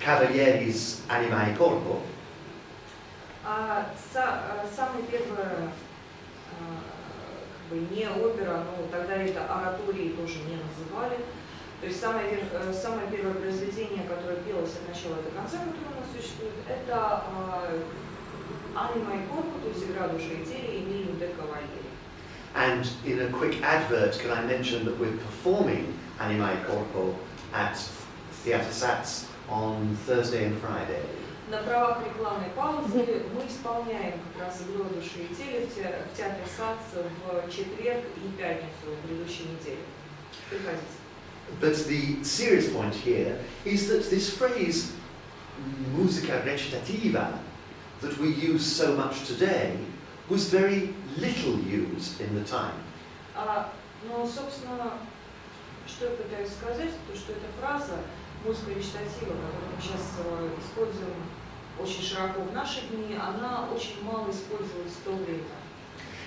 Cavalieri's Anima e Corpo. Самое первое, не опера, но тогда это оратории тоже не называли. То есть самое первое произведение, которое пелось от начала до конца, которое у нас существует, это Anima e Corpo, то есть игра души и тела, Эмилио де Кавальери. And in a quick advert, can I mention that we're performing Anima e Corpo at Theatre Sats on Thursday and Friday. На правах рекламной паузы мы исполняем как раз игру души и тела в Театре Сац в четверг и пятницу в предыдущей неделе. Приходите. But the serious point here is that this phrase, musica recitativa, that we use so much today, was very little used in the time. Но, собственно, что я пытаюсь сказать, то что эта фраза музыка речитатива, которую мы сейчас используем очень широко в наши дни, она очень мало использовалась в то время.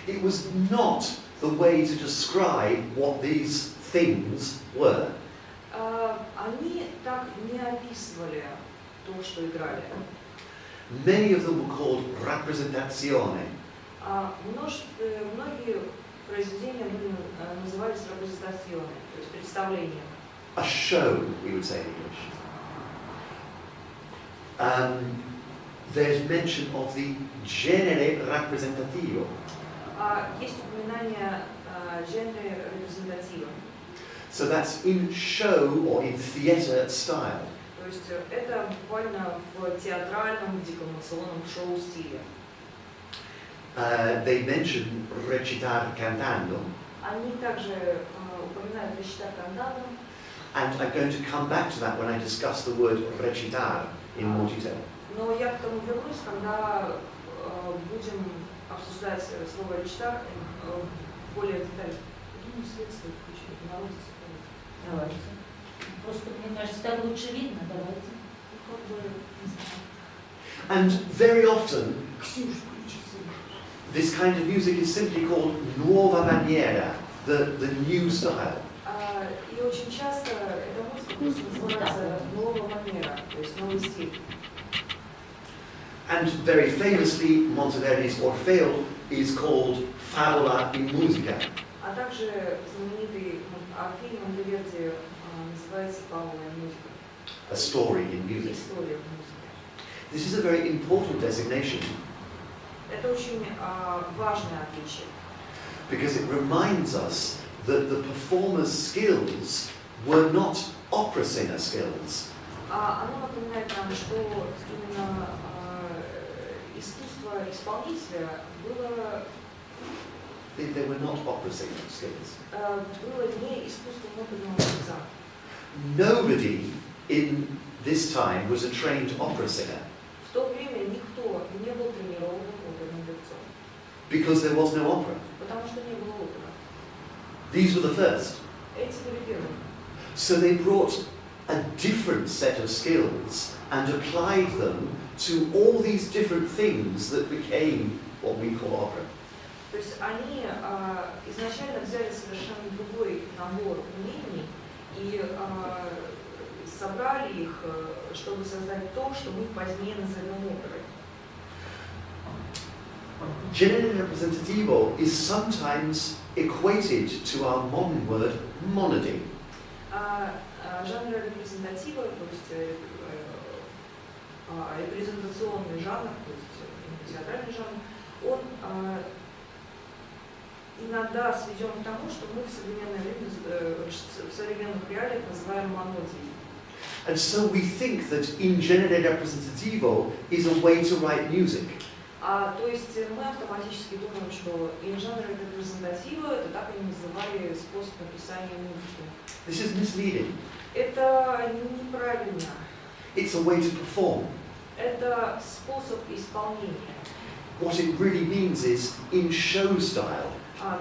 It was not the way to describe what these things were. Они так не описывали то, что играли. Many of them were called rappresentazione. Многие произведения назывались репрезентационными, то есть представлением. A show, we would say in English. There's mention of the genere rappresentativo. Есть упоминание genere representativo. So that's in show or in theatre style. То есть это буквально в театральном, декламационном шоу-стиле. They mention recitar cantando. Они также упоминают recitar cantando. And I'm going to come back to that when I discuss the word recitar in more detail. Но я к этому вернусь, когда будем обсуждать слово recitar более детально. Думаю, следствие включить, народится. Давайте. Просто, мне кажется, так лучше видно, давайте. And very often, this kind of music is simply called nuova maniera, the new style. И очень часто эта музыка просто называется новая манера, то есть новый стиль. And very famously, Monteverdi's Orfeo is called Favola in Musica. А также знаменитый фильм Монтеверди называется «Фабула и музыка». A story in music. История в музыке. This is a very important designation. Это очень важное отличие. Because it reminds us that the performer's skills were not opera singer skills. Оно напоминает нам, что именно искусство исполнителя было They were not opera singer skills. было не искусством оперного певца. Nobody in this time was a trained opera singer. В то время никто не был тренированным оперным певцом. Because there was no opera. Потому что не было оперы. These were the first. Эти были первыми. So they brought a different set of skills and applied them to all these different things that became what we call opera. То есть они изначально взяли совершенно другой набор умений и собрали их, чтобы создать то, что мы позднее назовем оперой. Genere representativo is sometimes equated to our modern word monody. Жанр репрезентатива, то есть репрезентационный жанр, то есть театральный жанр, он иногда сведен к тому, что мы в современное время, в современных реалиях называем монодией. And so we think that in genere representativo is a way to write music. То есть мы автоматически думаем, что жанр репрезентатива это так они называли способ написания музыки. This is misleading. Это неправильно. It's a way to perform. Это способ исполнения. What it really means is in show style.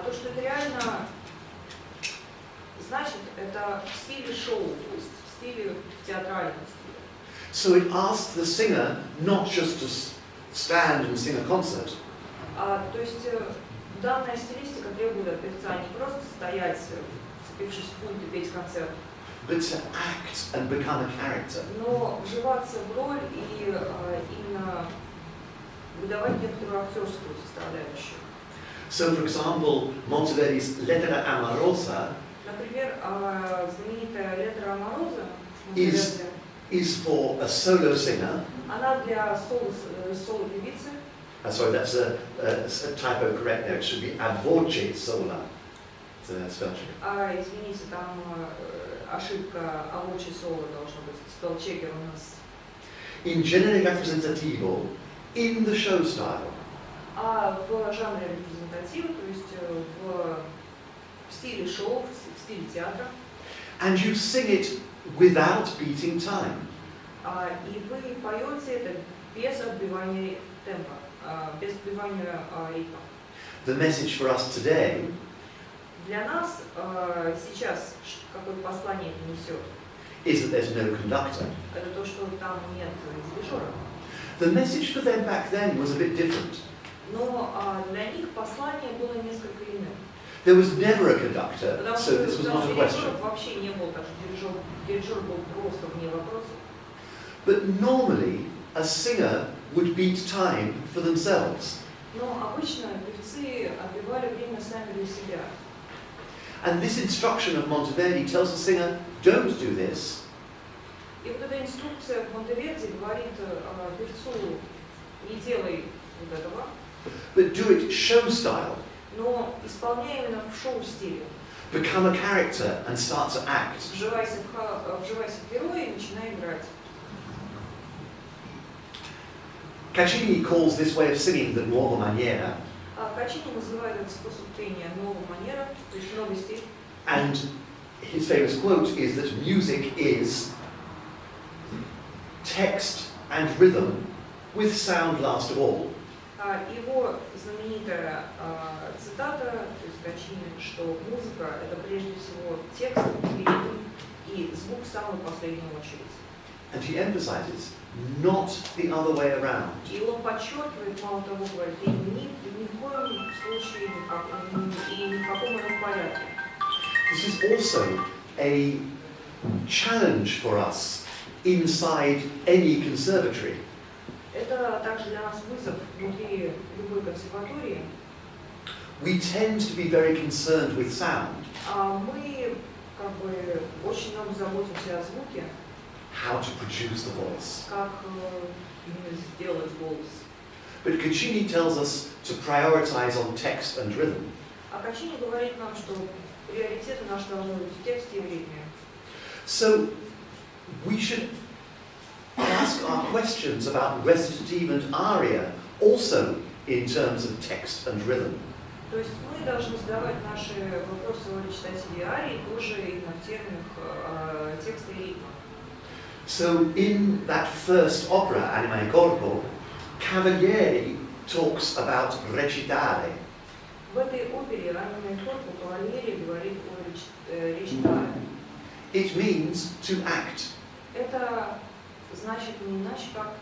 То, что это реально значит, это в стиле шоу, то есть в стиле театральном стиле. So it asks the singer not just to stand and sing a concert. То есть данная стилистика требует от певца не просто стоять, вцепившись в пульт и петь концерт. but to act and become a character. но вживаться в роль и именно выдавать некоторую актерскую составляющую. So, for example, Monteverdi's Lettera Amorosa Например, знаменитая «Летра Амороза» is for a solo singer. она для соло-певицы. Sorry, that's a typo correct there. It should be a voce sola. It's a spell check. Извините, там ошибка, а voce solo должно быть. Спелчекер у нас. In genere rappresentativo, in the show style. А в жанре репрезентатива, то есть в стиле шоу, в стиле театра. And you sing it without beating time. И вы поете это без отбивания темпа, без отбивания ритма. The message for us today Для нас сейчас какое послание это несет? is that there's no conductor. Это то, что там нет дирижера. The message for them back then was a bit different. Но для них послание было несколько иным. There was never a conductor, Потому so что this was not a question. дирижеров вообще не было, так что дирижер был просто вне вопросов. But normally, a singer would beat time for themselves. Но обычно певцы отбивали время сами для себя. And this instruction of Monteverdi tells the singer, don't do this, И вот эта инструкция в Монтеверди говорит певцу, не делай вот этого, but do it show style. но исполняй именно в шоу-стиле. Become a character and start to act. Вживайся в героя и начинай играть. Caccini calls this way of singing the nuova maniera, Качини называет этот способ пения новой манера, то есть новый стиль. and his famous quote is that music is text and rhythm with sound last of all. Его знаменитая цитата, то есть Качини, что музыка это прежде всего текст, ритм и звук в самую последнюю очередь. And he emphasizes, not the other way around. И он подчеркивает, мало того, говорит, и ни в коем случае, и ни в каком ином порядке. This is also a challenge for us inside any conservatory. Это также для нас вызов внутри любой консерватории. We tend to be very concerned with sound, Мы как бы очень много заботимся о звуке, how to produce the voice. как именно сделать голос. But Caccini tells us to prioritize on text and rhythm. Качини говорит нам, что приоритеты наши должны быть в тексте и в ритме. So we should ask our questions about recitative and aria also in terms of text and rhythm. То есть мы должны задавать наши вопросы о речитативе и арии тоже именно в терминах текста и ритма. So in that first opera, Anima in Corpo, Cavalieri talks about recitare. В этой опере «Анима и Корпо» Кавальери говорит о речитаре. It means to act. Это значит не иначе, как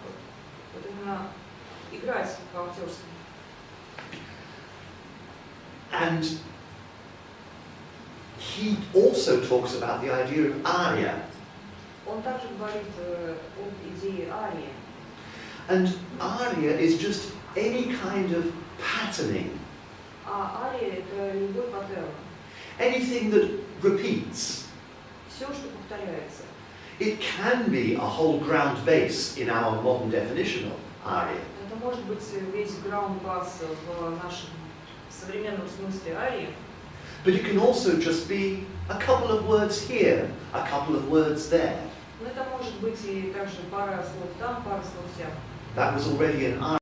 вот именно играть по-актерски. And he also talks about the idea of aria. Он также говорит об идее арии. And aria is just any kind of patterning, Ария – это любой паттерн. anything that repeats. Все, что повторяется. It can be a whole ground bass in our modern definition of aria. Это может быть весь граунд-бас в нашем современном смысле арии. But it can also just be a couple of words here, a couple of words there. Но это может быть и также пара слов там, пара слов сям. That was already an aria.